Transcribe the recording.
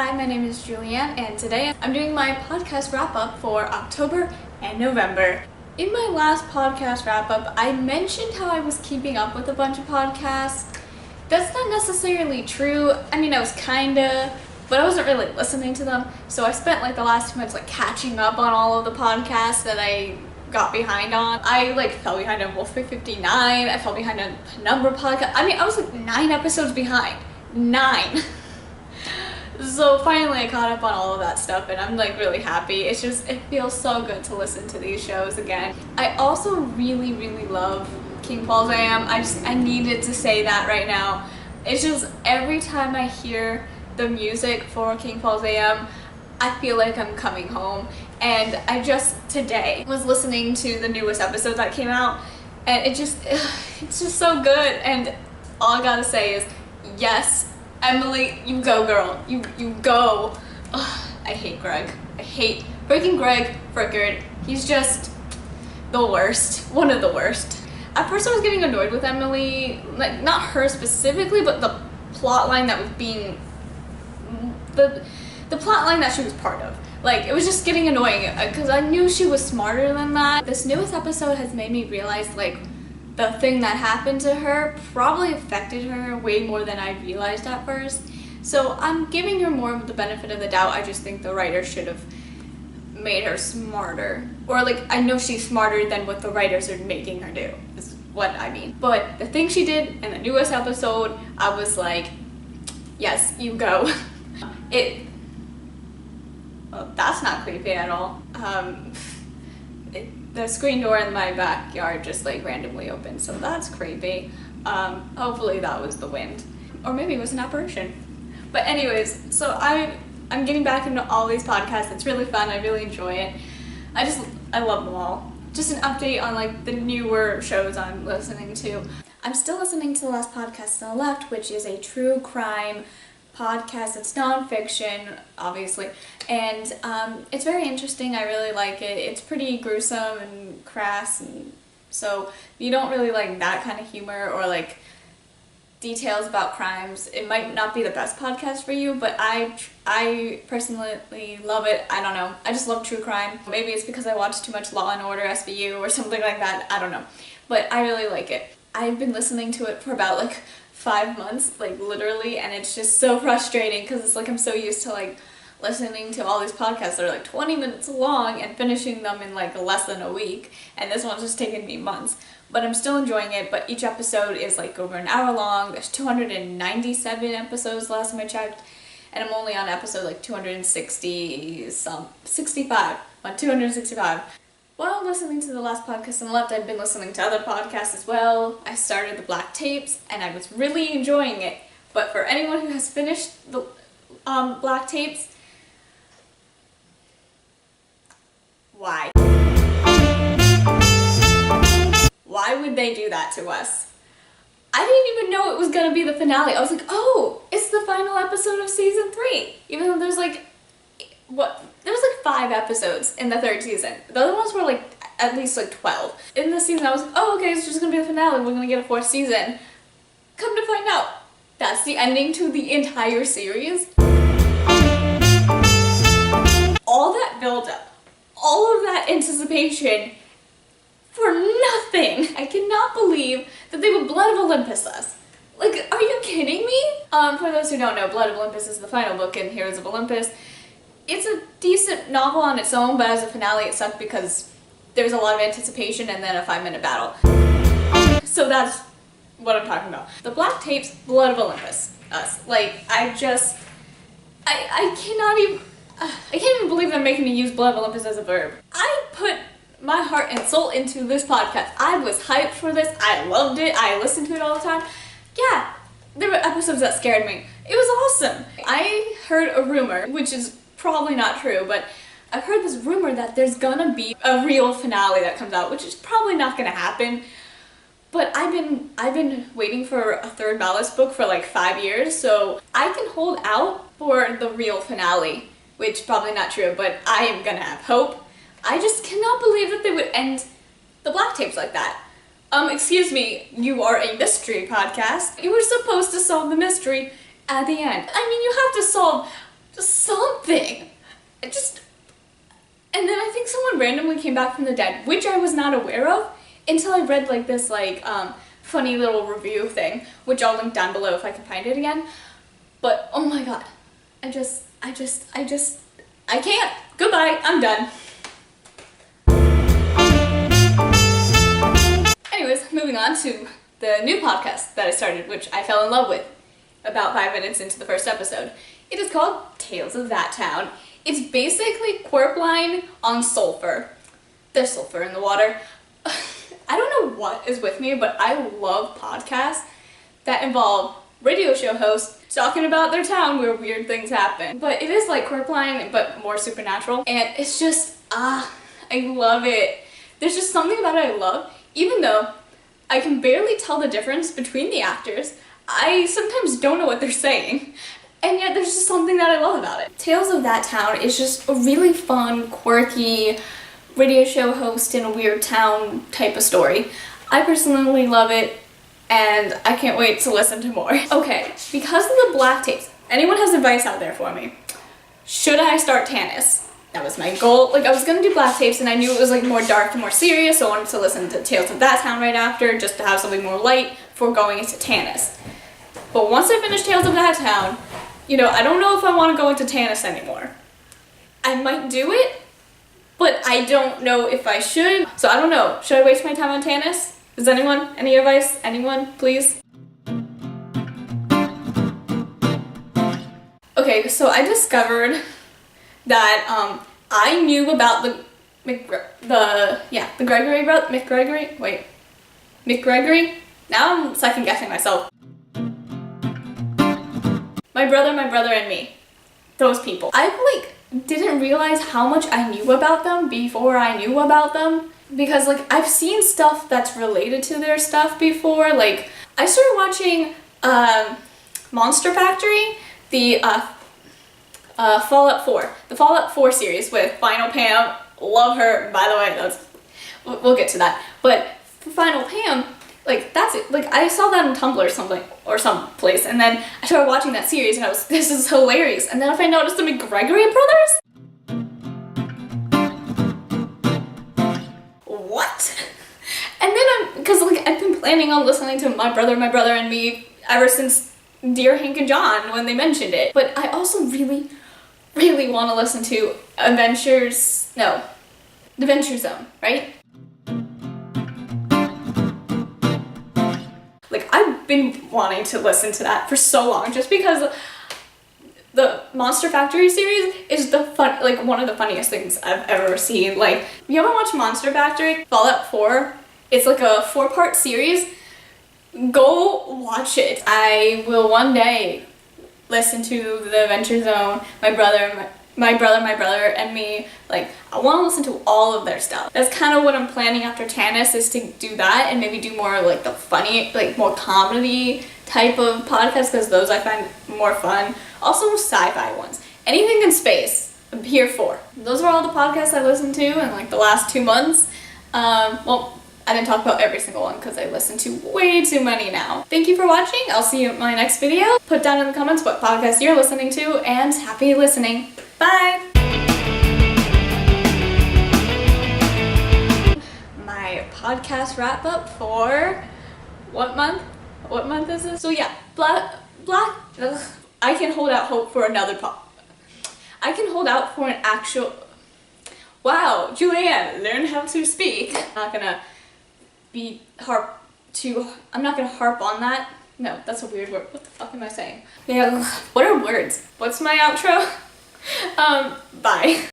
Hi, my name is Julianne, and today I'm doing my podcast wrap-up for October and November. In my last podcast wrap-up, I mentioned how I was keeping up with a bunch of podcasts. That's not necessarily true. I mean, I was kinda, but I wasn't really listening to them. So I spent the last 2 months catching up on all of the podcasts that I got behind on. I fell behind on Wolf 359. I fell behind on Penumbra podcast. I mean, I was 9 episodes behind. 9. So finally I caught up on all of that stuff and I'm really happy. It feels so good to listen to these shows again. I also really love King Paul's AM. I needed to say that right now. It's just every time I hear the music for King Paul's AM, I feel like I'm coming home. And I just today was listening to the newest episode that came out and it's just so good. And all I gotta say is yes, Emily, you go, girl. You go. Ugh, I hate Greg. I hate freaking Greg Frickard. He's just the worst. One of the worst. At first I was getting annoyed with Emily, not her specifically, but the plot line that was being the plot line that she was part of. It was just getting annoying because I knew she was smarter than that. This newest episode has made me realize the thing that happened to her probably affected her way more than I realized at first. So I'm giving her more of the benefit of the doubt. I just think the writer should have made her smarter. Or I know she's smarter than what the writers are making her do, is what I mean. But the thing she did in the newest episode, I was like, yes, you go. Well, that's not creepy at all. The screen door in my backyard just randomly opened, so that's creepy. Hopefully that was the wind, or maybe it was an apparition. But anyways, so I'm getting back into all these podcasts. It's really fun. I really enjoy it. I love them all. Just an update on the newer shows I'm listening to. I'm still listening to The Last Podcast on the Left, which is a true crime podcast. It's nonfiction, obviously, and it's very interesting. I really like it. It's pretty gruesome and crass, and so if you don't really like that kind of humor or details about crimes, it might not be the best podcast for you, but I personally love it. I don't know. I just love true crime. Maybe it's because I watch too much Law and Order SVU or something like that. I don't know, but I really like it. I've been listening to it for about 5 months, literally, and it's just so frustrating because it's I'm so used to listening to all these podcasts that are 20 minutes long and finishing them in less than a week, and this one's just taken me months. But I'm still enjoying it, but each episode is over an hour long. There's 297 episodes last time I checked, and I'm only on episode 265. While listening to The Last Podcast on the Left, I've been listening to other podcasts as well. I started the Black Tapes, and I was really enjoying it. But for anyone who has finished the Black Tapes, why? Why would they do that to us? I didn't even know it was gonna be the finale. I was oh, it's the final episode of season 3. Even though there's there was 5 episodes in the 3rd season. The other ones were at least 12. In this season I was oh, okay, it's just gonna be the finale. We're gonna get a 4th season. Come to find out, that's the ending to the entire series. All that build-up, all of that anticipation for nothing. I cannot believe that they would Blood of Olympus us. Are you kidding me? For those who don't know, Blood of Olympus is the final book in Heroes of Olympus. It's a decent novel on its own, but as a finale it sucked because there's a lot of anticipation and then a 5-minute battle. So that's what I'm talking about. The Black Tapes, Blood of Olympus, us. I can't even believe they're making me use Blood of Olympus as a verb. I put my heart and soul into this podcast. I was hyped for this. I loved it. I listened to it all the time. Yeah, there were episodes that scared me. It was awesome. I heard a rumor, which is probably not true, but I've heard this rumor that there's gonna be a real finale that comes out, which is probably not gonna happen. But I've been waiting for a 3rd Malice book for 5 years, so I can hold out for the real finale, which probably not true, but I am gonna have hope. I just cannot believe that they would end the Black Tapes like that. Excuse me, you are a mystery podcast. You were supposed to solve the mystery at the end. I mean, you have to solve thing. And then I think someone randomly came back from the dead, which I was not aware of until I read like this funny little review thing, which I'll link down below if I can find it again. But oh my god, I can't. Goodbye, I'm done. Anyways, moving on to the new podcast that I started, which I fell in love with about 5 minutes into the first episode. It is called Tales of That Town. It's basically Quirpline on sulfur. There's sulfur in the water. I don't know what is with me, but I love podcasts that involve radio show hosts talking about their town where weird things happen. But it is like Quirpline, but more supernatural. And it's just, I love it. There's just something about it I love. Even though I can barely tell the difference between the actors, I sometimes don't know what they're saying. And yet there's just something that I love about it. Tales of That Town is just a really fun, quirky radio show host in a weird town type of story. I personally love it, and I can't wait to listen to more. Okay, because of the black tapes, anyone has advice out there for me? Should I start Tanis? That was my goal. Like, I was gonna do black tapes, and I knew it was like more dark and more serious, so I wanted to listen to Tales of That Town right after, just to have something more light before going into Tanis. But once I finish Tales of That Town, you know, I don't know if I want to go into Tanis anymore. I might do it, but I don't know if I should. So I don't know. Should I waste my time on Tanis? Does anyone? Any advice? Anyone, please? Okay, so I discovered that I knew about the McGregory. Now I'm second guessing myself. My brother, and me. Those people. I didn't realize how much I knew about them before I knew about them. Because I've seen stuff that's related to their stuff before. Like, I started watching Monster Factory, the Fallout 4. The Fallout 4 series with Final Pam. Love her, by the way. We'll get to that. But for Final Pam, that's it. I saw that on Tumblr or someplace, and then I started watching that series, and this is hilarious. And then if I noticed the McGregory brothers, what? And then because I've been planning on listening to My Brother, and Me ever since Dear Hank and John when they mentioned it. But I also really, really want to listen to The Venture Zone, right? I've been wanting to listen to that for so long, just because the Monster Factory series is one of the funniest things I've ever seen. You haven't watched Monster Factory? Fallout 4? It's a 4-part series. Go watch it. I will one day listen to The Venture Zone, My Brother, and Me. I want to listen to all of their stuff. That's kind of what I'm planning after Tanis, is to do that and maybe do more the funny, more comedy type of podcasts, because those I find more fun. Also sci-fi ones. Anything in space, I'm here for. Those are all the podcasts I listened to in the last 2 months. Well, I didn't talk about every single one because I listen to way too many now. Thank you for watching. I'll see you in my next video. Put down in the comments what podcast you're listening to, and happy listening. Bye! My podcast wrap up for what month? What month is this? So yeah, I can hold out hope for another I can hold out for an actual. Wow, Julianne, learn how to speak. I'm not gonna harp on that. No, that's a weird word. What the fuck am I saying? Yeah, what are words? What's my outro? Bye.